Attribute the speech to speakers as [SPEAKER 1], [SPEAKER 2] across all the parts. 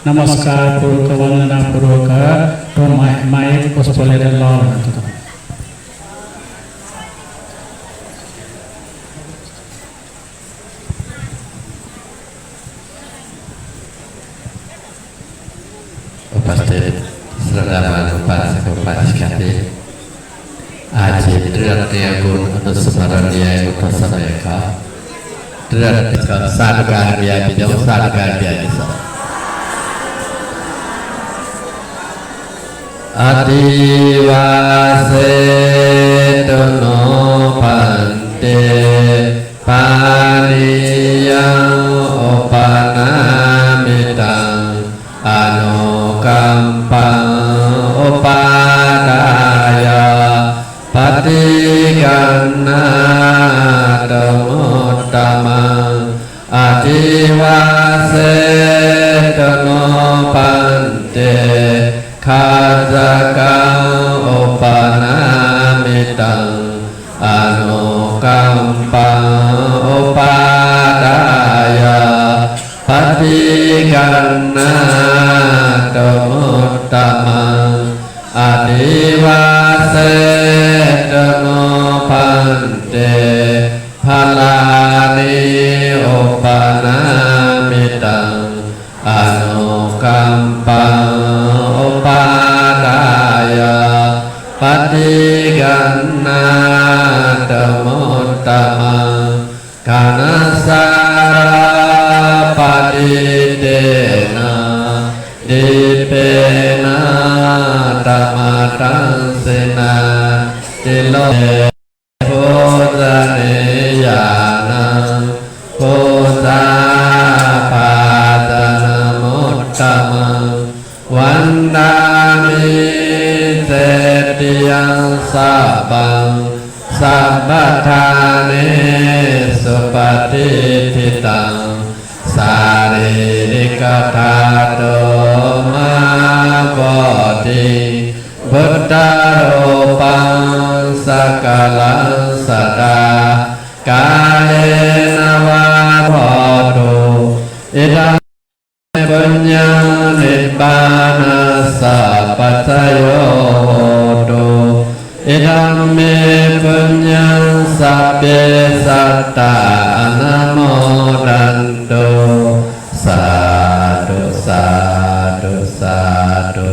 [SPEAKER 1] Namaskar purka vandana purka to my postulated law.
[SPEAKER 2] Upasthit Sradaman Upasaka Upasakati Aji Dratya Gun Anusmaraniya Upasameka Dratya Sadhaka Bidam Sadhaka Bidam Adivase tono pante paniyang opanamitan anukampang opadaya patikanna dhammuttamang adivase tono pante Khadakang opanamitan anukampang opadaya patikanna dhammuttamang adivase tono pante phalani opanamitan anukampang opadaya patikanna dhammuttamang kanasara paditena dipena dhammatansena tilo bodhaneyana bodhapadanamuttamang Vandami Tediyang Sabang Sabbatane Supatititang Saririkatato Mabodi Buddharupang Sakalang Sada Kaena Vahodu Idang Punya Nibbana Sappatayodo Idam me punya sabbe satta anamodanto Sadhu sadhu sadhu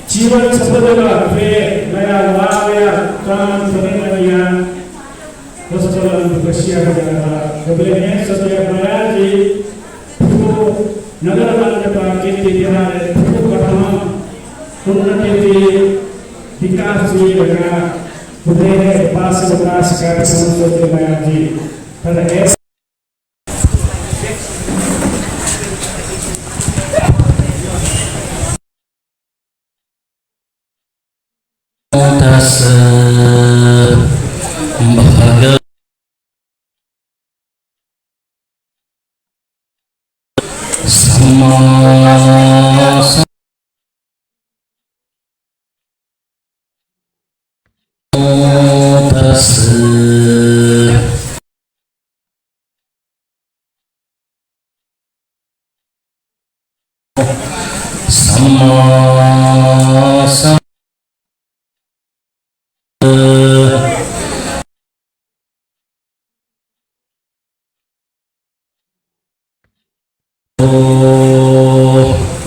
[SPEAKER 3] जीवन सफलता पे नया via काम करने वालियां दोस्तों बसिया का जाता कबले में सदैव महाराज जी वो नगर वाले पार्टी के दिनारे वो कथम उन्नति की विकास हुई लगा उधर पास विकास का समझते महाराज जी पर ऐसे
[SPEAKER 2] Arahato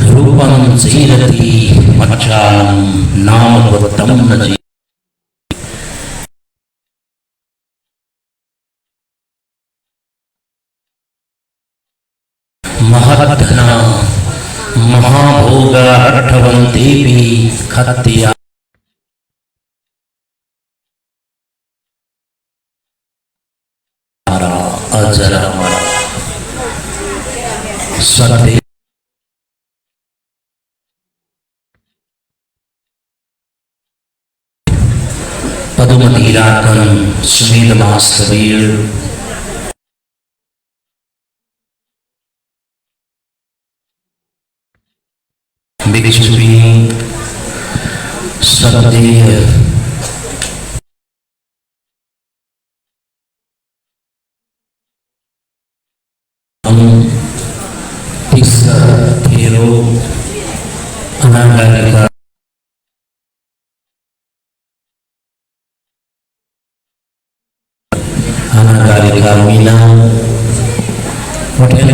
[SPEAKER 2] Rupam Zirati Machanam Namavatam Naji Mahadhana Mahabhoga Rathavantevi Khatya Ajaramara Swade Padumadirakan Sumedamastavir Bhikshuvini Sadadeya Tisa Thero Anandarika Anandarika Mina Hotel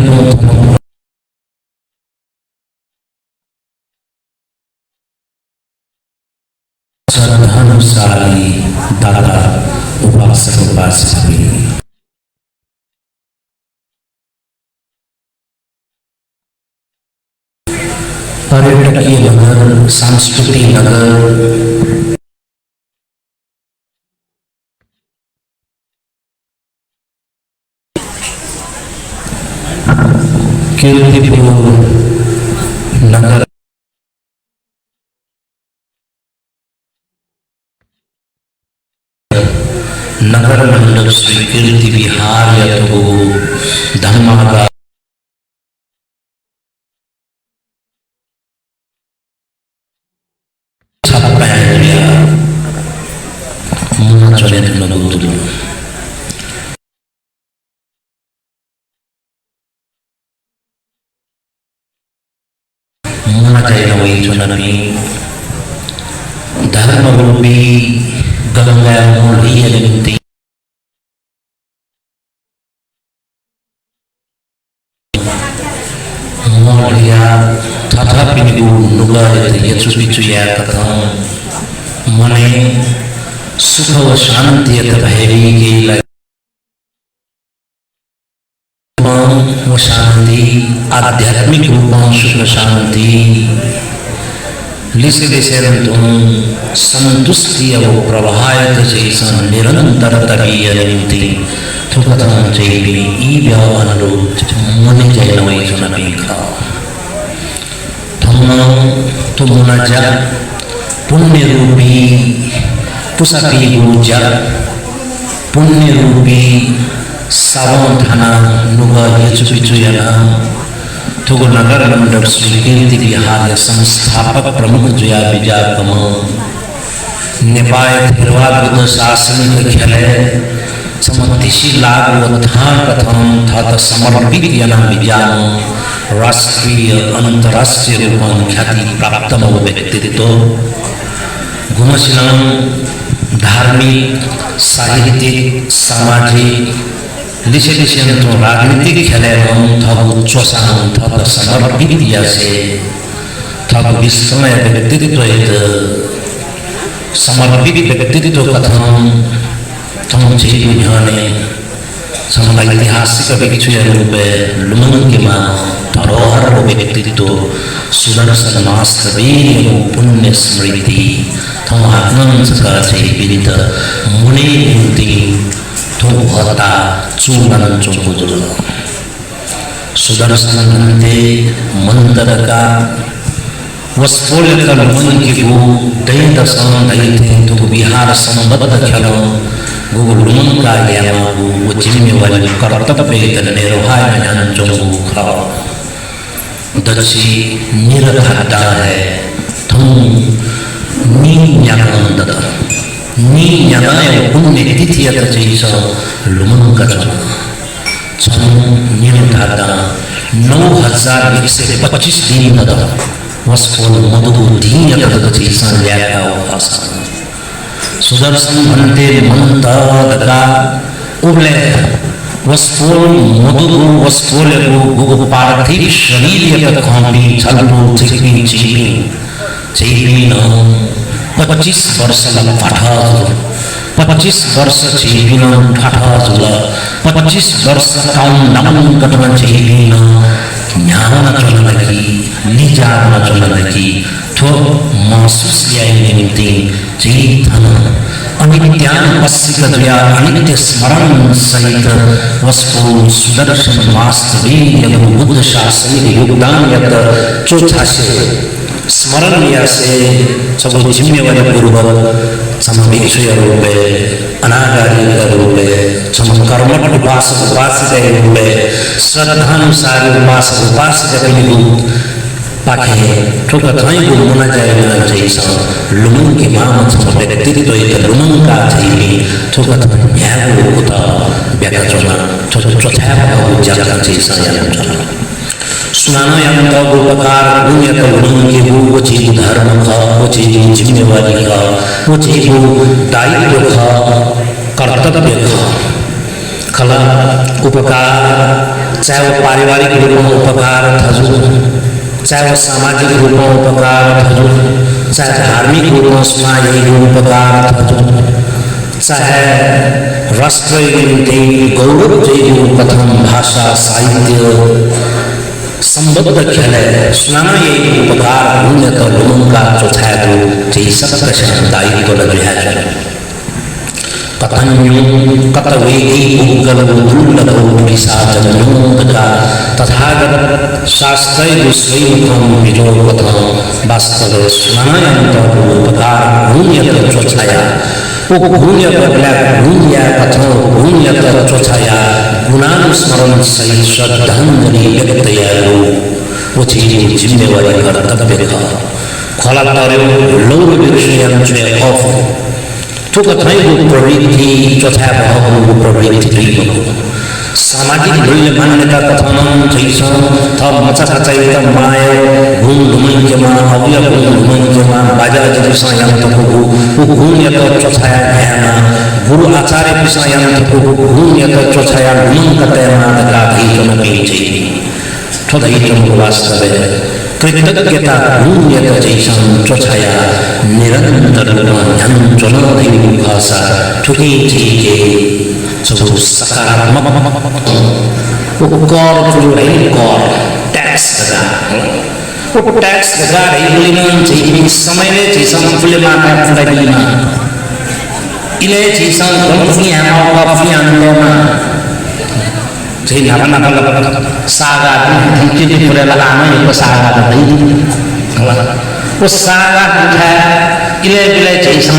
[SPEAKER 2] Saradhanusari Dada Upasak Upasaki पर्यटकीय नगर सांस्कृतिक नगर कीर्तिपुर नगर नगर मंडल श्री कीर्ति विहार यतो धर्मागा धर्म रूपी गंगा मूली मोलिया तथापि नुगारित यचुपिचुया कथं मने सुख व शांति भैरी वो शांति आध्यात्मिक रूपों सुख शांति लिसे लिसे तुम संतुष्टि वो प्रवाहित जैसा निरंतर तरीयन्ति थुकथं चैवी ईव्यावनरो मने जैनवै सुनपिखा थम्नो तुमुनजा पुण्य रूपी पुसकी पूजा पुण्य रूपी सावधाना नुगा यचुपिचुयना थुगु नगर मंडप श्री कीर्ति विहार संस्थापक प्रमुख जया विजागम नेपाल थेरवाद शासनिक खेले समतिशी लाग उत्थान कथम तथा समर्पित यना विज्ञान राष्ट्रीय अंतरराष्ट्रीय रूपं ख्याति प्राप्त व्यक्तित्व गुणशीलम धार्मिक साहित्यिक सामाजिक लिसे तो राजनीतिक खेले थब चोसान थब समर्पित से थब विस्मय व्यक्तित्व समर्पित व्यक्तित्व कथम थम बुझाने समला ऐतिहासिक व्यक्ति रूप लुमन के माँ धरोहर व्यक्तित्व सुदर्शन मास्तवीर पुण्य स्मृति थम आत्मन सका विदित मुनि मुक्ति होता चूलन चुपुजुल सुदर्शन नंदे मंदर का वस्फोल का मन की वो दैत सम दैते तो विहार संबद्ध खेलो गुरुमन का ज्ञान वो जिम्मे वाली कर्तव्य निर्वाह में जोगु खाओ दक्षी निरधाता है तुम नी न्यानंद नी न्याय पुण्य तिथि जैसा लुमन का निर्धाता 9,125 दिन तक वस्फोल मधुबुद्धि जैसा लिया सुदर्शन बनते मंता दगा उबले वस्फोल मधुबु वस्फोल को पार्थिव शरीर यत खामी छलबु चिकनी चिकनी चिकनी न 25 वर्ष लग पाठा 25 वर्ष चिकनी न ठाठा जुला 25 वर्ष काउन नमन कटना चिकनी न न्यावना चलना की निजावना चलना की थो महसूस किया निमित्ते चेतन अनित्यान पश्चिक द्वया अनित्य स्मरण सहित वस्फो सुदर्शन वास्तवी यम बुद्ध शास्त्री योगदान यत चौथासे स्मरण लिया से सब जिम्मेवारी पूर्वक समभिक्षय रूपे अनागारी रूपे सम कर्मठ उपासक उपासित रूपे श्रद्धानुसार उपासक उपासित पाखे ठोका थाई को मना जाएगा जैसा लुमन के माम सम व्यक्तित्व एक लुमन का चाहिए ठोका न्याय होता व्याख्या चला चौथा भाव जाता जैसा याद चला सुनाना यंत्र उपकार दुनिया का लुमन के वो चीज धर्म का वो चीज जिम्मेवारी का वो चीज दायित्व का कर्तव्य का कला उपकार चाहे वो पारिवारिक रूप में उपकार था चाहे वो सामाजिक रूप में उपकार था चाहे धार्मिक रूप में सामाजिक उपकार था चाहे राष्ट्र गौरव जैव कथम भाषा साहित्य संबद्ध खेल सुनाना ये उपकार पुण्य तो लोगों का चौथा तो जैसा दायित्व लग रहा है कथन्यो कतवेगी उग्गल दुर्लभ पुलिसा जनोद का तथागत शास्त्रै स्वयं विजो कथम वास्तव सुनाना यंत्र उपकार पुण्य तो चौथाया वो पुण्य बदला पुण्य कथो पुण्य तो चौथाया गुणानुस्मरण सही श्रद्धांजलि व्यक्तया वो चीज जिम्मेवारी कर्तव्य का खोला तारे लोग विषय जो ऑफ तो कथाई वो प्रवृत्ति चौथा भाव वो प्रवृत्ति सामाजिक मूल्य मान्यता कथनम जैसा था मचा चाहिए माय गुण लुमन के मान अव्य गुण लुमन के मान बाजा जैसा यंत्र को वो गुण यत चौथाया ज्ञान गुरु आचार्य पिसा यंत्र को गुण यत चौथाया लुमन कते मान का भी तो नहीं चाहिए थोड़ा ही तो वास्तव है कृतज्ञता गुण यत जैसा चौथाया निरंतर ध्यान चलो देवी भाषा ठुकी चीजे सब सकारात्मक वो कॉर जो है कॉर टैक्स लगा वो टैक्स लगा रही बुलिमान चाहिए समय में जैसा बुलिमान है बुलिमान इले जैसा गंफी है और गंफी अंदर जी नारा नारा सागा धमकी भी पूरे लगाना ये को सागा नहीं वो सागा है इले इले जैसा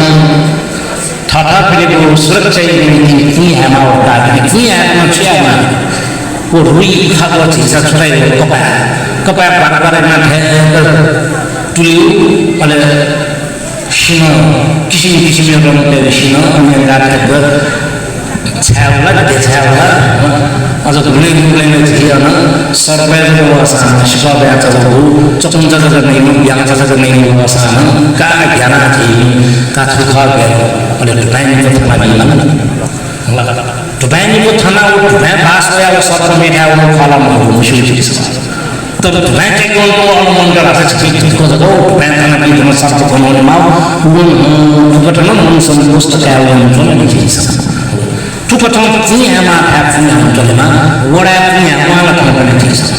[SPEAKER 2] थाथा फिर वो सुरक्षा नहीं है माओ का नहीं है मनुष्य में वो रुई खावा चीज़ छुड़ाई वो कपाय बार ना है तुलियो वाले शिनो किसी में रोने पे शिनो अन्य रात के छावला दे छावला और जो गुले में जिया ना सरपे जो वासा शिकाव या चलो चुम चलो नहीं बियाह चलो नहीं वासा ना का ज्ञान थी का सुखा गया और टाइम को थाना भी ना तो टाइम को थाना वो मैं पास होया वो सब में है वो खाला में मुश्किल चीज तो मैं के कौन को और मन का रास्ता ठीक को तो मैं थाना की जो सब को मन मां वो घटना मन संतुष्ट है वो नहीं चीज tu patang punya mah punya macam mana, orang punya mana tak boleh cakap.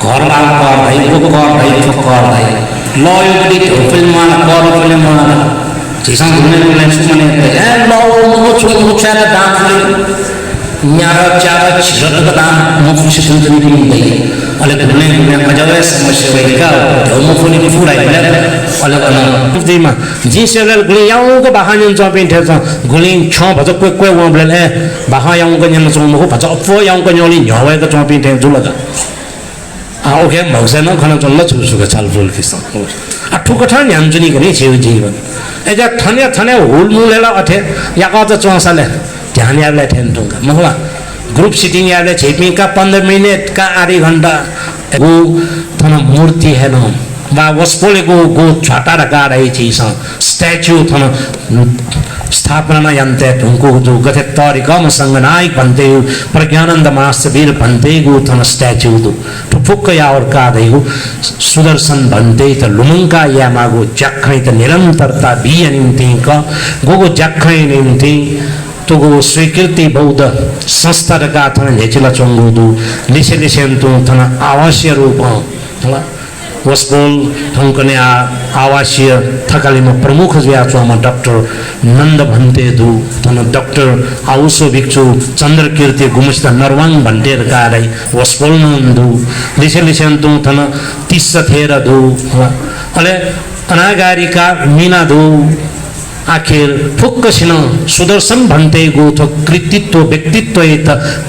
[SPEAKER 2] Korban korban, itu korban, itu korban. Lawyer di film mana korban film mana, cakap guna semua ni. Lawyer cuma cara dah nyara cara cerita dah mungkin sesuatu ini. Oleh guna macam semasa mereka, dia mungkin ini furai. Oleh kerana tu mah, jika kalau guna yang ke bahan yang jawab ini terasa, guna cuma baca kuat orang boleh bahan yang guna yang macam mana, baca apa yang guna yang ni nyawa itu jawab ini terasa juga. Okay, maksudnya kerana kalau cuci suka calon kisah. Atu kata yang jadi gini cium. Eja thanya hul mula lah, ya kata cuang salah. Jangan ya lah tentung. Mahulah. Group sitting याले छेपी का 15 minute का आधी घंटा वो थना मूर्ति है ना वा वस्पोले को गो छाटा रखा रही चीज़ स्टैच्यू थना स्थापना यंत्र तुमको जो गथे तौरी कम संगनायक बनते हो प्रज्ञानंद मास्टर वीर बनते गो थना स्टैच्यू तो फुक या और का देगो सुदर्शन बनते तो लुमंका या मागो जखई तो निरंतरता भी निम्ति का गो जखई निम्ति तो गो स्वीकृति बौद्ध संस्था का थना नेचला चंगोदु लिसे लिसे तो थना आवश्यक रूप थना वस्पोल थंकने आवासीय थकाली में प्रमुख जो डॉक्टर नंद भन्ते दु थन डॉक्टर आउसो भिक्षु चंद्र कीर्ति गुमस्ता नरवांग भन्ते का रही वस्पोल नंदु लिसे लिसे तो थन 30 थेर दु अले अनागारिका मीना दु आखिर फुक्कसिन सुदर्शन भन्ते गो थो कृतित्व व्यक्तित्व त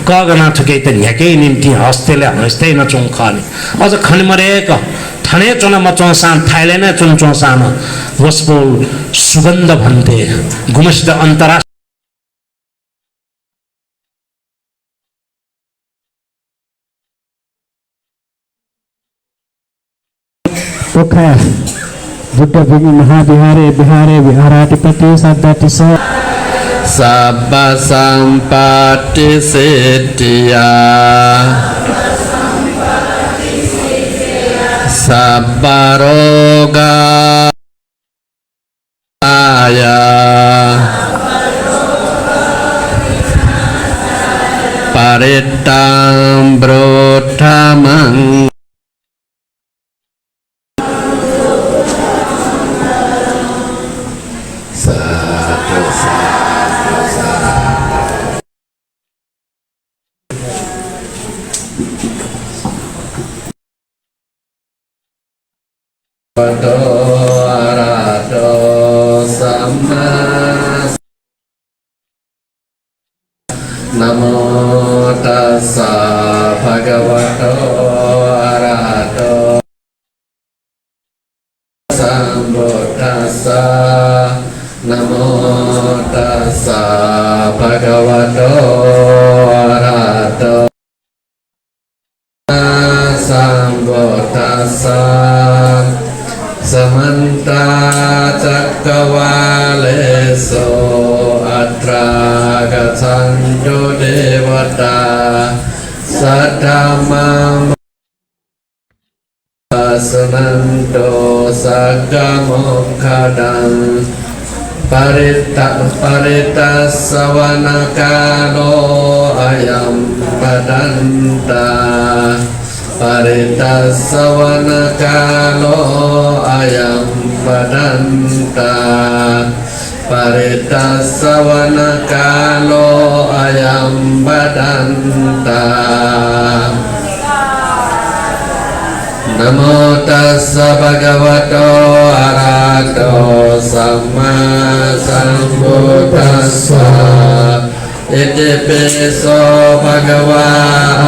[SPEAKER 2] कगना थके त न्याकै निम्ति हस्तेले हस्ते न चोंखाने अझ खनमरेक थाने चोना मचोसान थाइल्यान्ड चोन चोसान वस्पोल सुगंध भन्ते गुमस्द
[SPEAKER 3] अंतरराष्ट्रीय बुद्ध भूमि महाविहारे विहारे विहाराधिपति सद्दाति
[SPEAKER 4] Sabba sampati settiya Sabba roga aya Parittam brottamang arahato samma namo tassa bhagavato arahato sambuddhassa namo tassa bhagavato arahato sambuddhassa Samanta cakkavaleso atra gacanjo devata sadhamam asananto saggamokkadam parita savanakalo ayam padanta Parita savanakalo ayam padanta Parita savanakalo ayam padanta Namo tassa bhagavato arahato samma sambuddhassa Iti piso bhagava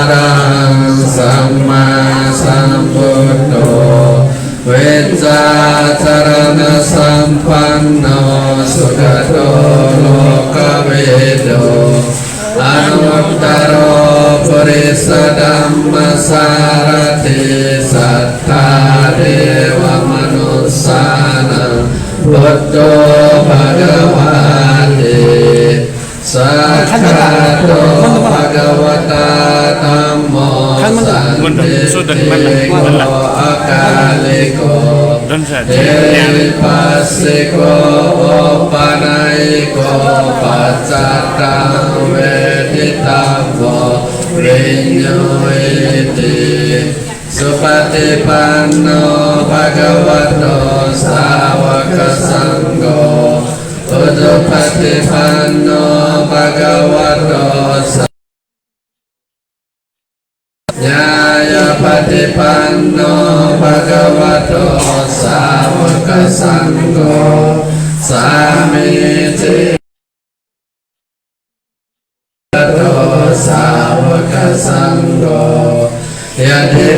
[SPEAKER 4] arahang samma sambuddho Vecca carana sampanno sugato lokavedo Anuttaro purisa dhamma sarati satta deva manussana buddho bhagavate Sakhato bhagavata dhammo santiko akaliko Devipasiko opanaiko pacatam veditavo Prinyoiti Supatipanno bhagavato savaka sangho Udupatipanno bhagavato Nyaya patipanno bhagavato savaka sangho Samiti bhagavato savaka sangho Yadi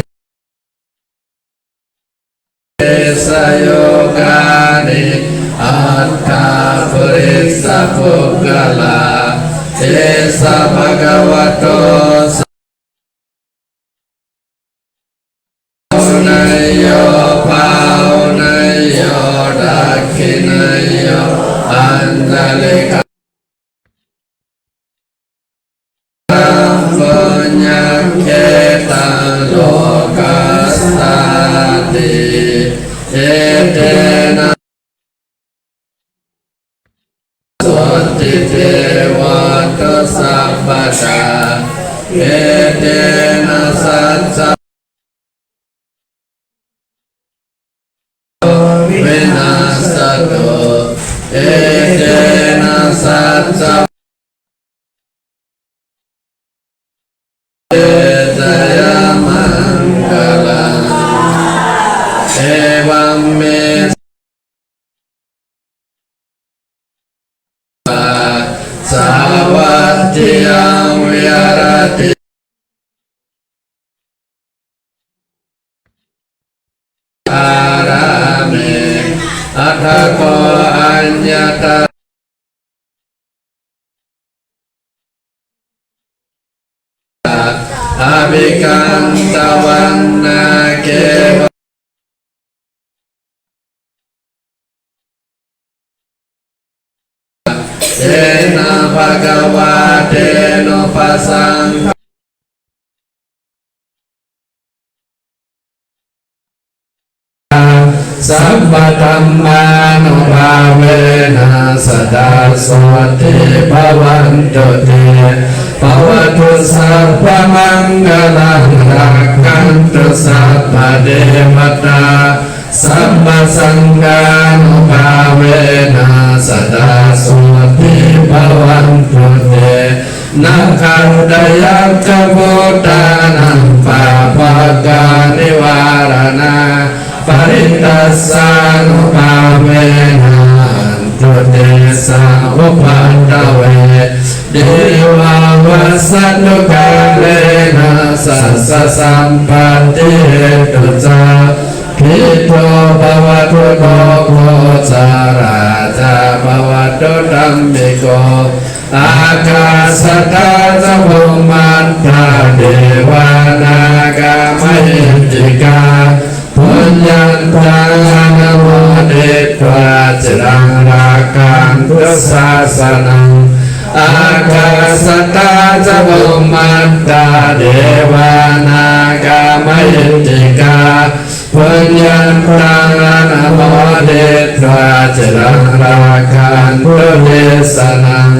[SPEAKER 4] sayogani Atta purisa puggala เอสะภะคะวะโตสาวนัยโยภาวนายโยดักขินายโยอันตะลิกะปุญญเกตังโลกัสสาติเอเตนะสุติเทวะตุสัพพะทาเอเตนะสัจจวินาศตุเอเตนะสัจจเอตยามังคลังเอวัมเมสาวัตถิยังวิหารติอาราเมอัฏฐโกอัญญตาอภิกันตวันนาเกวะเตนะภะคะวะเตโนปัสสังฆสัพพธัมมานุภาเวนะสดาโสติภวันตุเตภวตุสัพพมังคลังรักขันตุสัพพเทวตาสัพพสังฆานุภาเวนะสดาโสติภวันตุเตนะขันตยัคขพุทธานังปาปะกานิวารณาปริตัสสานุภาเวนะตุเตสะอุปัฏฐเวเดวะวัสสันตุกาเลนะสัสสะสัมปัตติเหตุจาภิโตภวตุโลโกจาราจาภวตุธัมมิโกอากาสตาจะภุมันตาเดวานากามหิติกาปุญญาตังนะโมเดตวาจรังราคันตุสาสนังอากาสตาจะภุมันตาเดวานากามหิติกาปุญญาตังนะโมเดตวาจรังราคันตุเดสนัง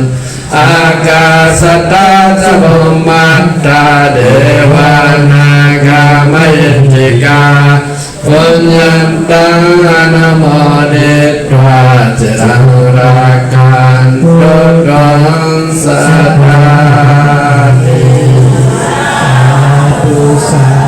[SPEAKER 4] อากาสตาจะภุมันตาเดวานากามหิติกาปุญญาตังนะโมเดตวาจรังราคันตุกังสัทธาติตุสา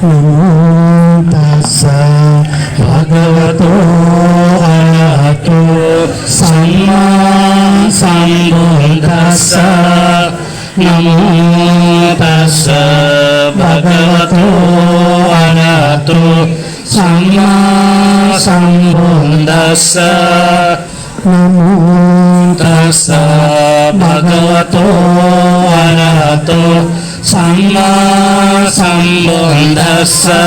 [SPEAKER 1] นะโมตัสสะภะคะวะโตอะระหะโตสัมมาสัมพุทธัสสะนะโมตัสสะภะคะวะโตอะระหะโตสัมมาสัมพุทธัสสะนะโมตัสสะภะคะวะโตอะระหะโตสัมมาสัมพุทธัสสะ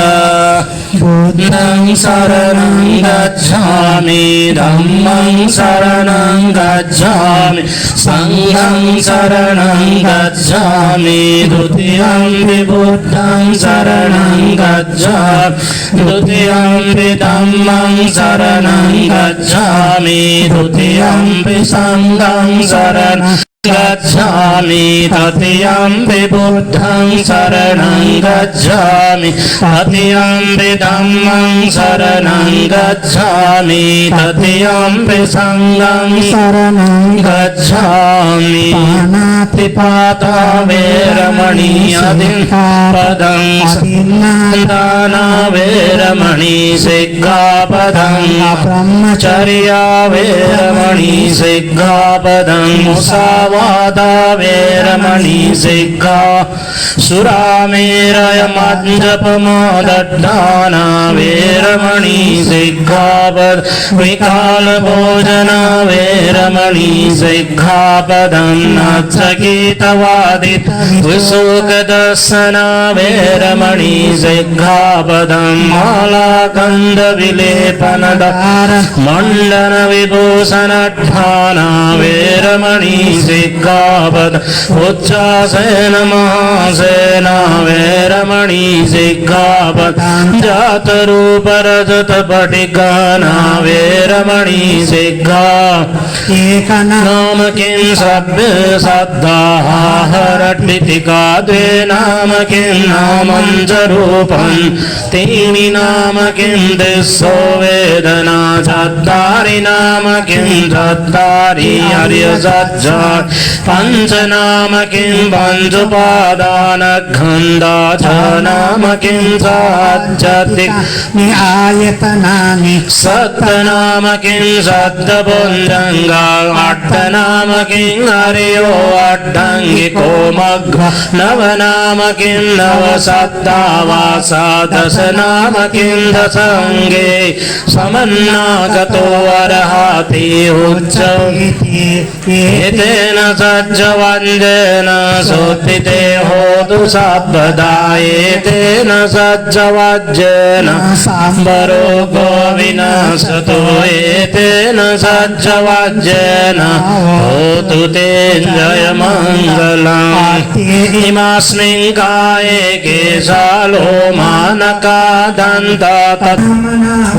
[SPEAKER 1] พุทธังสรณังกัจฉามิธัมมังสรณังกัจฉามิสังฆังสรณังกัจฉามิดุติยัมปิพุทธังสรณังกัจฉามิดุติยัมปิธัมมังสรณังกัจฉามิดุติยัมปิสังฆังสรณัง
[SPEAKER 2] gacchami tatiyampi buddhang saranang gacchami tatiyampi dhammang saranang gacchami tatiyampi sanghang saranang gacchami panatipata veramani adinpadang adinadana veramani sikkhapadang brahmacharya veramani sikkhapadang musavada veramani sikkha surameraya manjapamadaddhana veramani sikkhapadang vikala bhojana veramani sikkhapadang nachakitavadita visukadassana veramani sikkhapadang malakanda vilepanadara mandana vibhusanadhana veramani sikkhapadang uccasena mahasena veramani sikkhapadang jataruparajata patikana veramani sikkha ekana kim sabbe saddhaharatpitika dve nama kim namanjarupam tini nama kim disso vedana chattari nama kim chattari arya sajja pancha nama kim panchupadana khanda cha nama kim sajjati ni ayatanani satta nama kim satta bunjanga atta nama kim hariyo addangiko magga nava nama kim nava satta vasa dasa nama kim dasange samannagato arahati uccaviti etena sajjavanjena sotite hotu sabbada etena sajjavajjena sambaro govinasato etena sajjavajjena hotu te jaya mangalam imasmin kaye kesalo manaka danta tat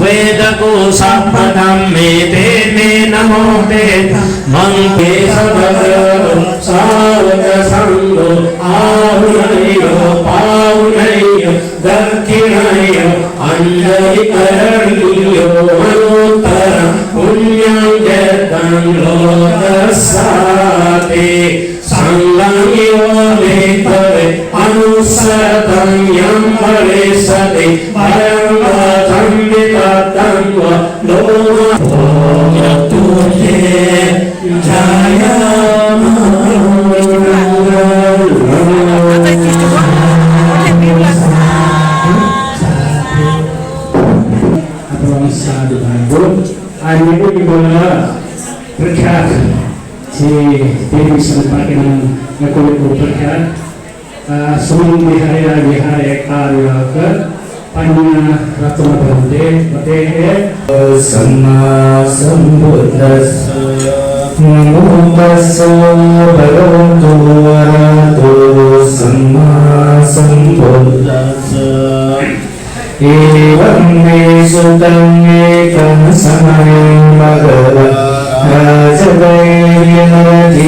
[SPEAKER 2] vedaku sabpadam mete me namo te manke sabadaro savaka sangho ahurayo paurayo dakkinayo anjali karaniyo anuttara punyam jatam lodasate sangham yone tare anusatam yam pare sate parama dhammitam va loma tuje jaya hari ini dimana berkat si Dewi sempat dengan kulit berkat sebelum hari karya ke panjang ratu berhenti berhenti
[SPEAKER 4] Sama sambuddhassa Namo tassa bhagavato arahato samma sambuddhassa Evam me sutam ekam samayam bhagava Rajavairiyati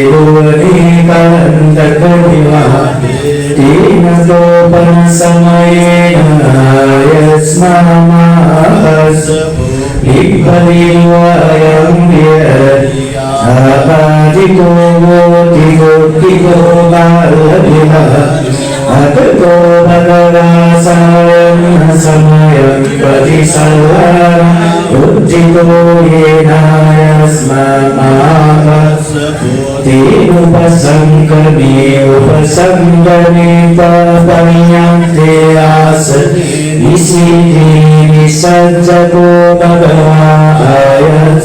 [SPEAKER 4] devani karantakadiva Tina dopan samayena yasmamahas Ipalivayam vyadi Abadiko tiko balaviha Atato bhagarasayam samayam patisalara Uttiko yenayasmamahas Tinupasankani upasankani tapanyante asati Nisiti nisajjato bhagavayas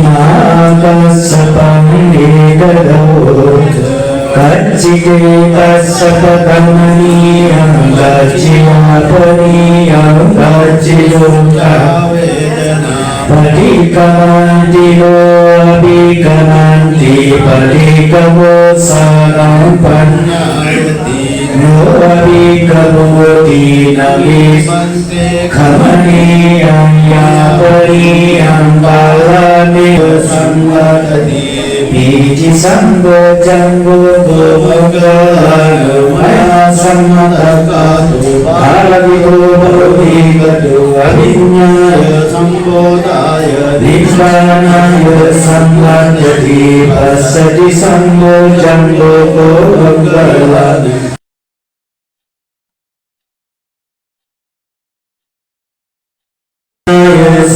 [SPEAKER 4] Makasapam nikadavot Kachike kasapatamaniam Gachivapaniyam gachiyukta Padikamantiyo abhikamanti Padikavo sanam pannayati No abhikavo
[SPEAKER 1] ธินามิสันเตขมณียัญญาปริยัมบาลานิสัมวัตติปิจิสัมโบจังโกโกมะกะนุมยาสัมมตกะตุภาริโกโภติกตุอภิญญายสัมโพธายนิพพานายสัมวัตติปัสสติสัมโบจังโกโกมะกะลานิ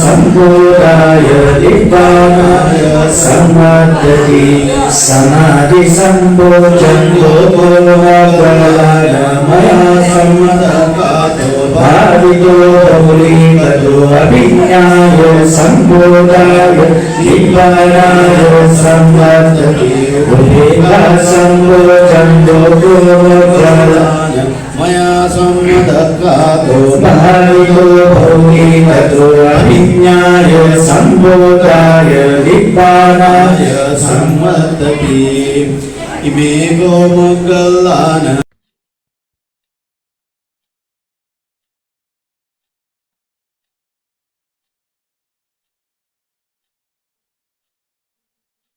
[SPEAKER 1] สัมโพธายนิพพานายสัมวัตติสมาธิสัมโพจังโกโกมะกะลามยาสัมมตกะตุภาริโกปุริกตุอภิญญายสัมโพธายนิพพานายสัมวัตติปุริกสัมโพจังโกโกมะกะลามยาสัมมตกะตุภาริโกปุริกตุอภิญญายสัมโพธายนิพพานายสัมวัตติอิเมโกมะกะลานะ